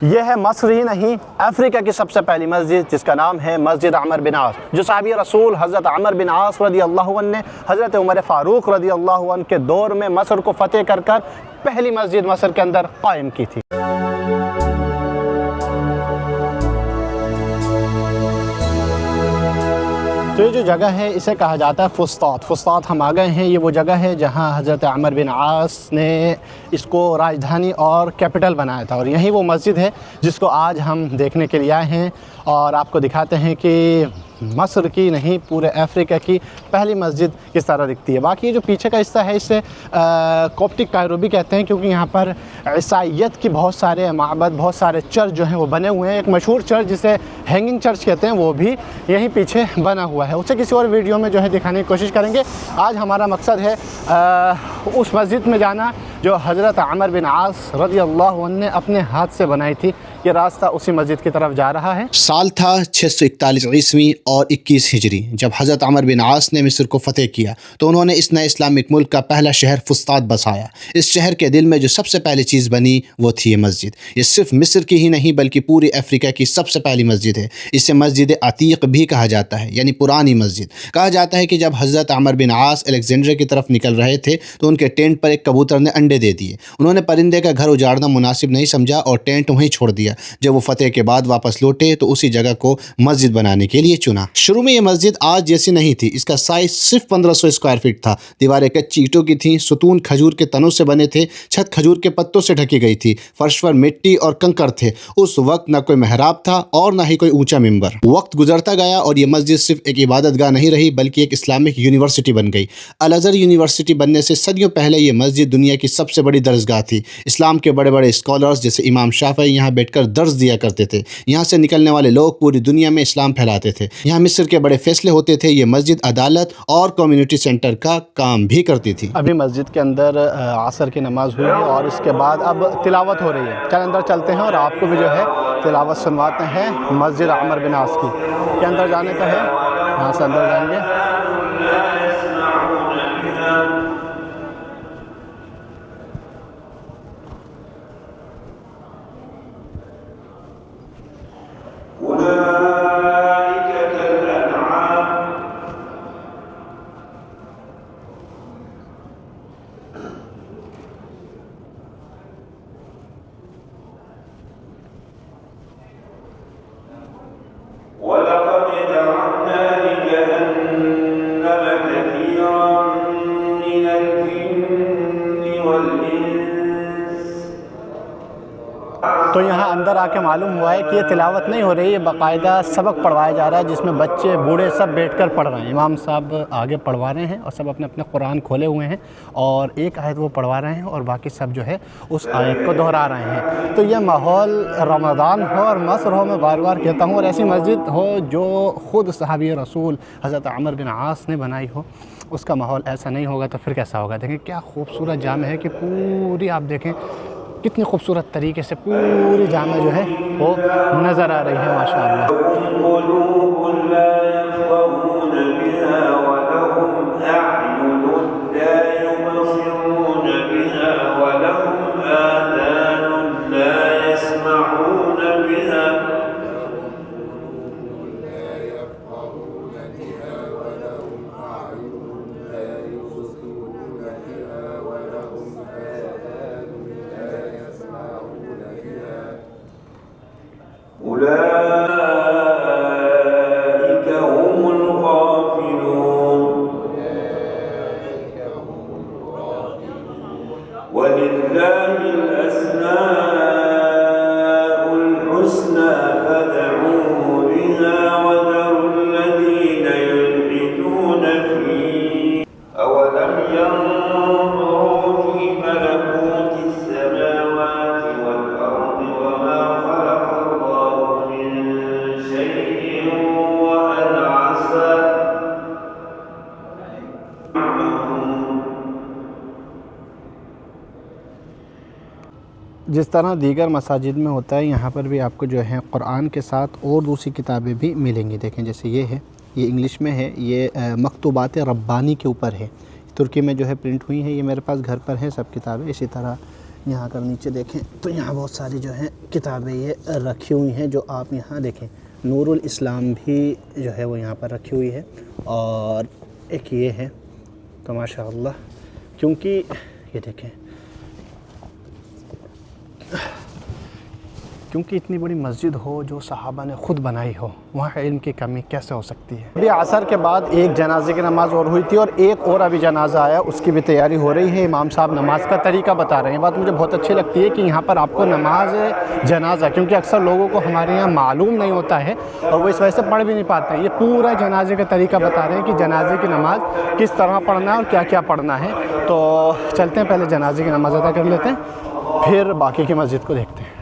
यह है मस्र ही नहीं, अफ्रीका की सबसे पहली मस्जिद जिसका नाम है मस्जिद अमर बिन आस, जो सहाबी रसूल हज़रत अमर बिन आस रदी अल्लाह अन्हु ने हज़रत उमर फ़ारूक रदी अल्लाह अन्हु के दौर में मस्र को फ़तेह कर पहली मस्जिद मस्र के अंदर कायम की थी। तो ये जो जगह है इसे कहा जाता है फुस्तात। फुस्तात हम आ गए हैं, ये वो जगह है जहाँ हज़रत अमर बिन आस ने इसको राजधानी और कैपिटल बनाया था, और यही वो मस्जिद है जिसको आज हम देखने के लिए आए हैं और आपको दिखाते हैं कि मस्र की नहीं पूरे अफ्रीका की पहली मस्जिद किस तरह दिखती है। बाकी ये जो पीछे का हिस्सा है इसे कॉप्टिक कायरो भी कहते हैं, क्योंकि यहाँ पर ईसाइयत की बहुत सारे माबद, बहुत सारे चर्च जो हैं वो बने हुए हैं। एक मशहूर चर्च जिसे हैंगिंग चर्च कहते हैं वो भी यहीं पीछे बना हुआ है। उसे किसी और वीडियो में जो है दिखाने की कोशिश करेंगे। आज हमारा मकसद है उस मस्जिद में जाना जो हज़रत अमर बिन आस रज़ी अल्लाह अन्हु ने अपने हाथ से बनाई थी। ये रास्ता उसी मस्जिद की तरफ जा रहा है। साल था 641 ईस्वी और 21 हिजरी। जब हज़रत अमर बिन आस ने मिस्र को फ़तेह किया तो उन्होंने इस नए इस्लामिक मुल्क का पहला शहर फुस्तात बसाया। इस शहर के दिल में जो सबसे पहली चीज़ बनी वो थी ये मस्जिद। ये सिर्फ मिस्र की ही नहीं बल्कि पूरी अफ्रीका की सबसे पहली मस्जिद है। इसे मस्जिद अतीक भी कहा जाता है, यानी पुरानी मस्जिद। कहा जाता है कि जब हज़रत अमर बिन आस अलेक्जेंड्रिया की तरफ निकल रहे थे तो उनके टेंट पर एक कबूतर ने अंडे दे दिए। उन्होंने परिंदे का घर उजाड़ना मुनासिब नहीं समझा और टेंट वहीं छोड़ दिया। जब वो फतेह के बाद वापस लौटे तो उसी जगह को मस्जिद बनाने के लिए चुना। शुरू में ये मस्जिद आज जैसी नहीं थी। इसका साइज सिर्फ 1500 स्क्वायर फीट था। दीवारें कच्ची ईंटों की थीं, सुतून खजूर के तनों से बने थे, छत खजूर के पत्तों से ढकी गई थी, फर्श पर मिट्टी और कंकड़ थे। उस वक्त न कोई मेहराब था और न ही कोई ऊंचा मिंबर। वक्त गुजरता गया और ये मस्जिद सिर्फ एक इबादतगाह नहीं रही बल्कि एक इस्लामिक यूनिवर्सिटी बन गई। अल अज़हर यूनिवर्सिटी बनने से सदियों पहले ये मस्जिद दुनिया की सबसे बड़ी दरसगाह थी। इस्लाम के बड़े बड़े स्कॉलर्स जैसे इमाम शाफ़ी यहाँ बैठकर दर्स दिया करते थे। यहाँ से निकलने वाले लोग पूरी दुनिया में इस्लाम फैलाते थे। यहाँ मिस्र के बड़े फैसले होते थे। ये मस्जिद अदालत और कम्युनिटी सेंटर का काम भी करती थी। अभी मस्जिद के अंदर असर की नमाज़ हुई है और इसके बाद अब तिलावत हो रही है। चल अंदर चलते हैं और आपको भी जो है तिलावत सुनवाते हैं मस्जिद अमर बिन आस की। के अंदर जाने का है, यहाँ से अंदर जाएंगे। तो यहाँ अंदर आके मालूम हुआ है कि ये तिलावत नहीं हो रही है, बाकायदा सबक पढ़वाया जा रहा है जिसमें बच्चे बूढ़े सब बैठकर पढ़ रहे हैं। इमाम साहब आगे पढ़वा रहे हैं और सब अपने अपने कुरान खोले हुए हैं और एक आयत वो पढ़वा रहे हैं और बाकी सब जो है उस आयत को दोहरा रहे हैं। तो ये माहौल रमज़ान हो और मस्र हो, मैं बार बार कहता हूँ, और ऐसी मस्जिद हो जो ख़ुद सहाबी रसूल हज़रत अमर बिन आस ने बनाई हो, उसका माहौल ऐसा नहीं होगा तो फिर कैसा होगा। देखें क्या खूबसूरत जाम है कि पूरी, आप देखें कितनी खूबसूरत तरीके से पूरी जामा जो है वो नज़र आ रही है माशाअल्लाह। जिस तरह दीगर मसाजिद में होता है, यहाँ पर भी आपको जो है कुरान के साथ और दूसरी किताबें भी मिलेंगी। देखें जैसे ये है, ये इंग्लिश में है, ये मकतूबात रब्बानी के ऊपर है, तुर्की में जो है प्रिंट हुई है। ये मेरे पास घर पर है सब किताबें। इसी तरह यहाँ कर नीचे देखें तो यहाँ बहुत सारी जो हैं किताबें ये रखी हुई हैं, जो आप यहाँ देखें नूरुल इस्लाम भी जो है वो यहाँ पर रखी हुई है। और एक ये है, तो माशाअल्लाह, क्योंकि ये देखें, क्योंकि इतनी बड़ी मस्जिद हो जो सहाबा ने ख़ुद बनाई हो, वहाँ इल्म की कमी कैसे हो सकती है। अभी असर के बाद एक जनाजे की नमाज़ और हुई थी और एक और अभी जनाजा आया, उसकी भी तैयारी हो रही है। इमाम साहब नमाज का तरीका बता रहे हैं। बात मुझे बहुत अच्छी लगती है कि यहाँ पर आपको नमाज जनाजा, क्योंकि अक्सर लोगों को हमारे यहाँ मालूम नहीं होता है और वो इस वजह से पढ़ भी नहीं पाते हैं। ये पूरा जनाजे का तरीका बता रहे हैं कि जनाजे की नमाज़ किस तरह पढ़ना है और क्या क्या पढ़ना है। तो चलते हैं, पहले जनाजे की नमाज़ अदा कर लेते हैं, फिर बाकी की मस्जिद को देखते हैं।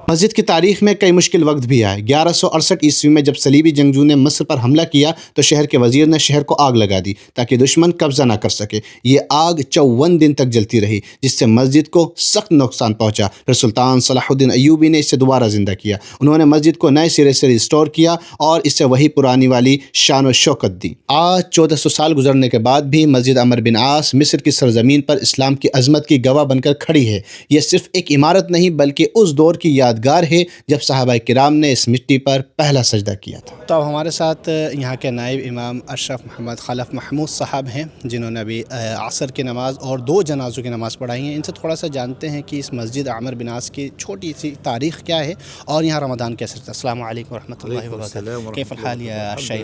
मस्जिद की तारीख में कई मुश्किल वक्त भी आए। 1168 ईस्वी में जब सलीबी जंगजू ने मिस्र पर हमला किया तो शहर के वजीर ने शहर को आग लगा दी ताकि दुश्मन कब्जा ना कर सके। ये आग 54 दिन तक जलती रही, जिससे मस्जिद को सख्त नुकसान पहुंचा। फिर सुल्तान सलाहुद्दीन अय्यूबी ने इसे दोबारा जिंदा किया। उन्होंने मस्जिद को नए सिरे से रिस्टोर किया और इसे वही पुरानी वाली शान व शौकत दी। आज 1400 साल गुजरने के बाद भी मस्जिद अमर बिन आस मिस्र की सरजमीन पर इस्लाम की अजमत की गवाह बनकर खड़ी है। यह सिर्फ एक इमारत नहीं बल्कि उस दौर की यादगार है जब सहाबा किराम ने इस मिट्टी पर पहला सजदा किया था। तो हमारे साथ यहाँ के नायब इमाम अशरफ मोहम्मद खलफ महमूद साहब हैं, जिन्होंने अभी असर की नमाज़ और 2 जनाज़ों की नमाज़ पढ़ाई है। इनसे थोड़ा सा जानते हैं कि इस मस्जिद आमिर बिन आस की छोटी सी तारीख़ क्या है और यहाँ रमज़ान कैसे रहता है। अस्सलाम वालेकुम रहमतुल्लाहि व बरकातहू। कैफ अल-हाल या शेख?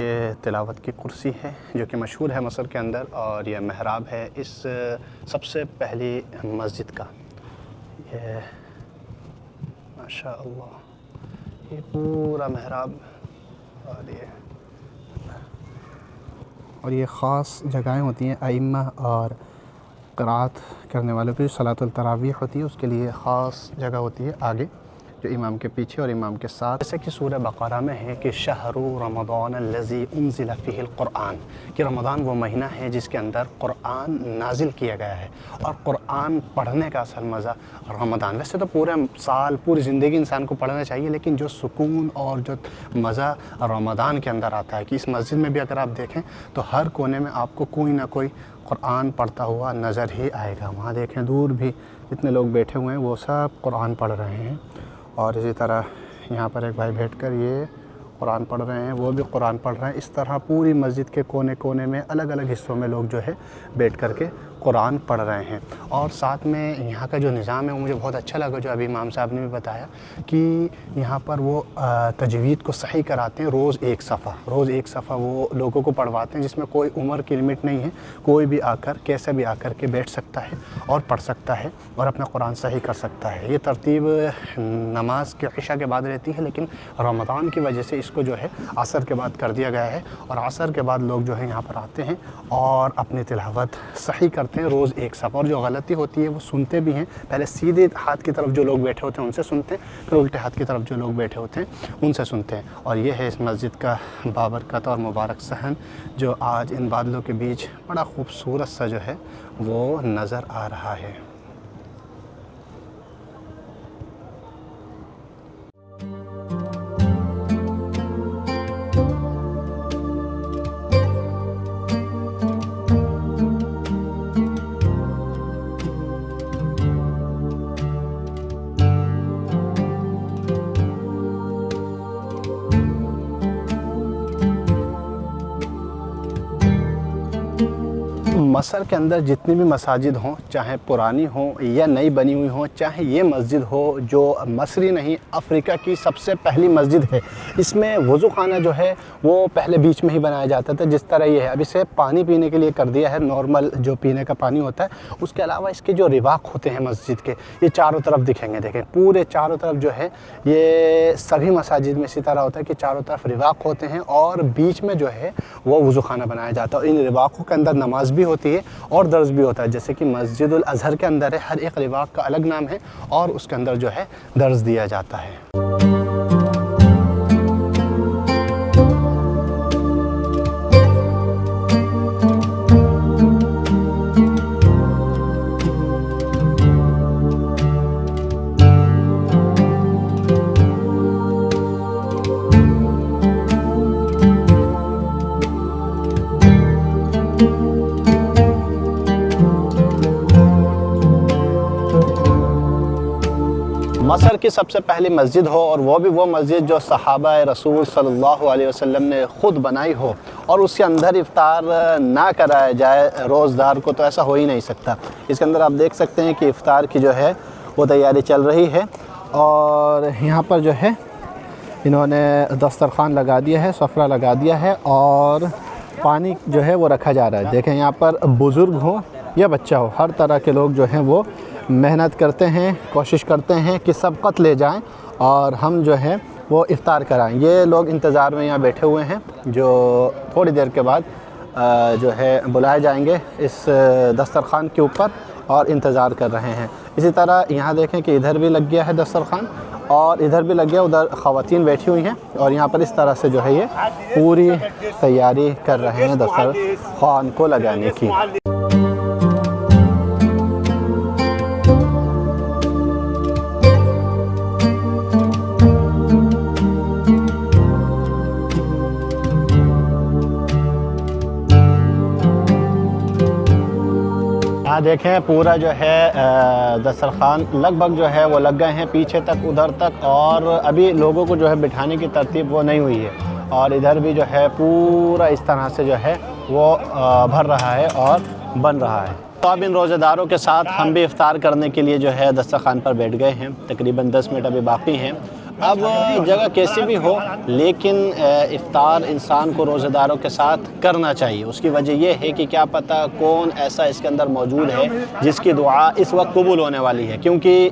ये तिलावत की कुर्सी है जो कि मशहूर है मसर के अंदर, और ये महराब है इस सबसे पहली मस्जिद का। ये माशाअल्लाह ये पूरा महराब, और ये ख़ास जगहें होती हैं आइम्मा और क़राअत करने वालों की। सलातुल तरावीह होती है, उसके लिए ख़ास जगह होती है आगे, जो इमाम के पीछे और इमाम के साथ। जैसे कि सूरह बक़रा में है कि शहरु रमज़ान अल्लज़ी उन्ज़िला फ़ीहिल क़ुरआन, कि रमज़ान वो महीना है जिसके अंदर क़ुरआन नाजिल किया गया है। और क़ुरआन पढ़ने का असल मज़ा रमज़ान, वैसे तो पूरे साल पूरी ज़िंदगी इंसान को पढ़ना चाहिए, लेकिन जो सुकून और जो मज़ा रमज़ान के अंदर आता है कि इस मस्जिद में भी अगर आप देखें तो हर कोने में आपको कोई ना कोई क़ुरआन पढ़ता हुआ नज़र ही आएगा। वहाँ देखें दूर भी जितने लोग बैठे हुए हैं वो सब क़ुरआन पढ़ रहे हैं, और इसी तरह यहाँ पर एक भाई बैठकर ये कुरान पढ़ रहे हैं, वो भी कुरान पढ़ रहे हैं। इस तरह पूरी मस्जिद के कोने कोने में अलग अलग हिस्सों में लोग जो है बैठ कर के कुरान पढ़ रहे हैं। और साथ में यहाँ का जो निज़ाम है वो मुझे बहुत अच्छा लगा, जो अभी इमाम साहब ने भी बताया कि यहाँ पर वो तजवीद को सही कराते हैं। रोज़ एक सफ़ा वो लोगों को पढ़वाते हैं, जिसमें कोई उम्र की लिमिट नहीं है, कोई भी आकर कैसे भी आकर के बैठ सकता है और पढ़ सकता है और अपना कुरान सही कर सकता है। ये तरतीब नमाज के इशा के बाद रहती है, लेकिन रमज़ान की वजह से इसको जो है असर के बाद कर दिया गया है। और असर के बाद लोग जो है यहाँ पर आते हैं और अपनी तिलावत सही करते हैं रोज़ एक सफ़ा। और जो गलती होती है वो सुनते भी हैं, पहले सीधे हाथ की तरफ जो लोग बैठे होते हैं उनसे सुनते हैं, फिर उल्टे हाथ की तरफ जो लोग बैठे होते हैं उनसे सुनते हैं। और ये है इस मस्जिद का बाबरकत और मुबारक सहन, जो आज इन बादलों के बीच बड़ा खूबसूरत सा जो है वो नज़र आ रहा है। मसर के अंदर जितनी भी मसाजिद हों, चाहे पुरानी हों या नई बनी हुई हों, चाहे ये मस्जिद हो जो मसरी नहीं अफ़्रीका की सबसे पहली मस्जिद है, इसमें वज़ू खाना जो है वो पहले बीच में ही बनाया जाता था जिस तरह ये है। अब इसे पानी पीने के लिए कर दिया है, नॉर्मल जो पीने का पानी होता है। उसके अलावा इसके जो रिवाक़ होते हैं मस्जिद के, ये चारों तरफ दिखेंगे, देखें पूरे चारों तरफ जो है, ये सभी मसाजिद में इसी तरह होता है कि चारों तरफ रिवाक़ होते हैं और बीच में जो है वो वज़ू खाना बनाया जाता है। और इन रिवाक़ों के अंदर नमाज भी होती है और दर्स भी होता है, जैसे कि मस्जिदुल अज़हर के अंदर है, हर एक रिवाक़ का अलग नाम है और उसके अंदर जो है दर्स दिया जाता है। मसर की सबसे पहली मस्जिद हो और वो भी वो मस्जिद जो सहाबा रसूल सल्लल्लाहु अलैहि वसल्लम ने ख़ुद बनाई हो और उसके अंदर इफ़्तार ना कराया जाए रोज़दार को, तो ऐसा हो ही नहीं सकता। इसके अंदर आप देख सकते हैं कि इफ़्तार की जो है वो तैयारी चल रही है और यहाँ पर जो है इन्होंने दस्तरखान लगा दिया है, सफ़रा लगा दिया है और पानी जो है वो रखा जा रहा है। देखें यहाँ पर बुज़ुर्ग हो या बच्चा हो, हर तरह के लोग जो हैं वो मेहनत करते हैं, कोशिश करते हैं कि सबकत ले जाएं और हम जो है वो इफ़्तार कराएं। ये लोग इंतज़ार में यहाँ बैठे हुए हैं जो थोड़ी देर के बाद जो है बुलाए जाएंगे इस दस्तरखान के ऊपर और इंतज़ार कर रहे हैं। इसी तरह यहाँ देखें कि इधर भी लग गया है दस्तरखान और इधर भी लग गया, उधर ख़वातीन बैठी हुई हैं और यहाँ पर इस तरह से जो है ये पूरी तैयारी कर रहे हैं दस्तरखान को लगाने की। यहाँ देखें पूरा जो है दस्तरखान लगभग जो है वो लग गए हैं पीछे तक, उधर तक, और अभी लोगों को जो है बिठाने की तरतीब वो नहीं हुई है। और इधर भी जो है पूरा इस तरह से जो है वो भर रहा है और बन रहा है। तो अब इन रोज़ेदारों के साथ हम भी इफ़्तार करने के लिए जो है दस्तरखान पर बैठ गए हैं। तकरीबन 10 मिनट अभी बाकी हैं। अब जगह कैसी भी हो, लेकिन इफ़्तार इंसान को रोज़ेदारों के साथ करना चाहिए। उसकी वजह यह है कि क्या पता कौन ऐसा इसके अंदर मौजूद है जिसकी दुआ इस वक्त कबूल होने वाली है, क्योंकि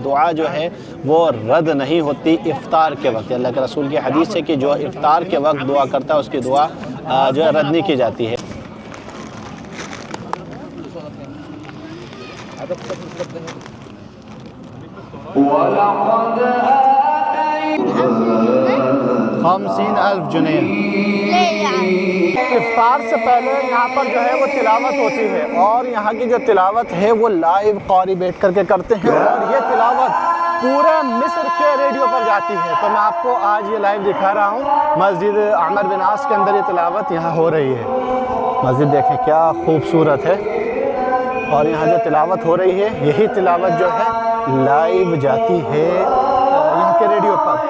दुआ जो है वो रद्द नहीं होती इफ़्तार के वक्त। अल्लाह के रसूल की हदीस है कि जो इफ़्तार के वक्त दुआ करता है उसकी दुआ जो है रद्द नहीं की जाती है। खमसीन अल्फ जुने। इफ्तार से पहले यहाँ पर जो है वो तिलावत होती है और यहाँ की जो तिलावत है वो लाइव क़ारी बैठ करके करते हैं और ये तिलावत पूरे मिस्र के रेडियो पर जाती है। तो मैं आपको आज ये लाइव दिखा रहा हूँ, मस्जिद आमिर बिन आस के अंदर ये तिलावत यहाँ हो रही है। मस्जिद देखें क्या खूबसूरत है और यहाँ जो तिलावत हो रही है यही तिलावत जो है लाइव जाती है यहाँ के रेडियो पर।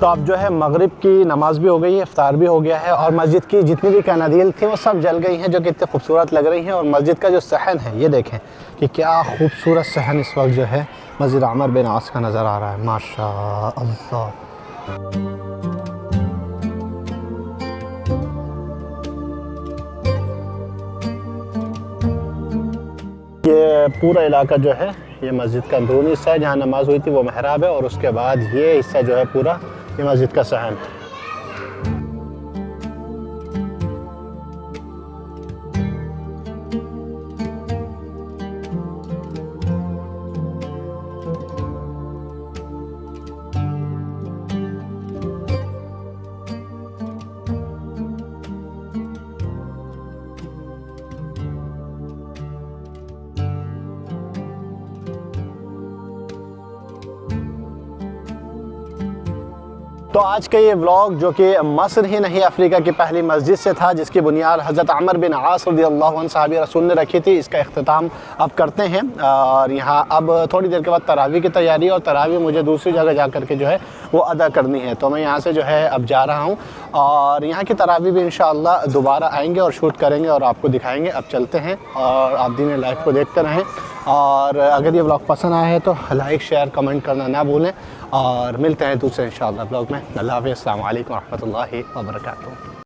तो अब जो है मगरिब की नमाज़ भी हो गई है, इफ्तार भी हो गया है और मस्जिद की जितनी भी कनादील थी वो सब जल गई हैं, जो कि इतनी खूबसूरत लग रही हैं। और मस्जिद का जो सहन है ये देखें कि क्या खूबसूरत सहन इस वक्त जो है मस्जिद आमिर बिन आस का नज़र आ रहा है। माशा अल्लाह। ये पूरा इलाका जो है ये मस्जिद का अंदरूनी हिस्सा है, जहाँ नमाज़ हुई थी वो महराब है, और उसके बाद ये हिस्सा जो है पूरा ये मस्जिद का सहन है। तो आज का ये व्लॉग जो कि मस्र ही नहीं अफ्रीका की पहली मस्जिद से था, जिसकी बुनियाद हज़रत अमर बिन आस रज़ियल्लाहु अन्हु सहाबी रसूल ने रखी थी, इसका अख्तिताम अब करते हैं। और यहाँ अब थोड़ी देर के बाद तरावी की तैयारी, और तरावी मुझे दूसरी जगह जा कर के जो है वो अदा करनी है। तो मैं यहाँ से जो है अब जा रहा हूँ, और यहाँ की तरावी भी इंशाअल्लाह दोबारा आएंगे और शूट करेंगे और आपको दिखाएँगे। अब चलते हैं और आप दीन लाइफ को देखते रहें, और अगर ये व्लॉग पसंद आया है तो लाइक शेयर कमेंट करना ना भूलें, और मिलते हैं दूसरे इंशाअल्लाह व्लॉग में। अल्लाह हाफ़िज़, अस्सलामु अलैकुम व रहमतुल्लाहि व बरकातुहू।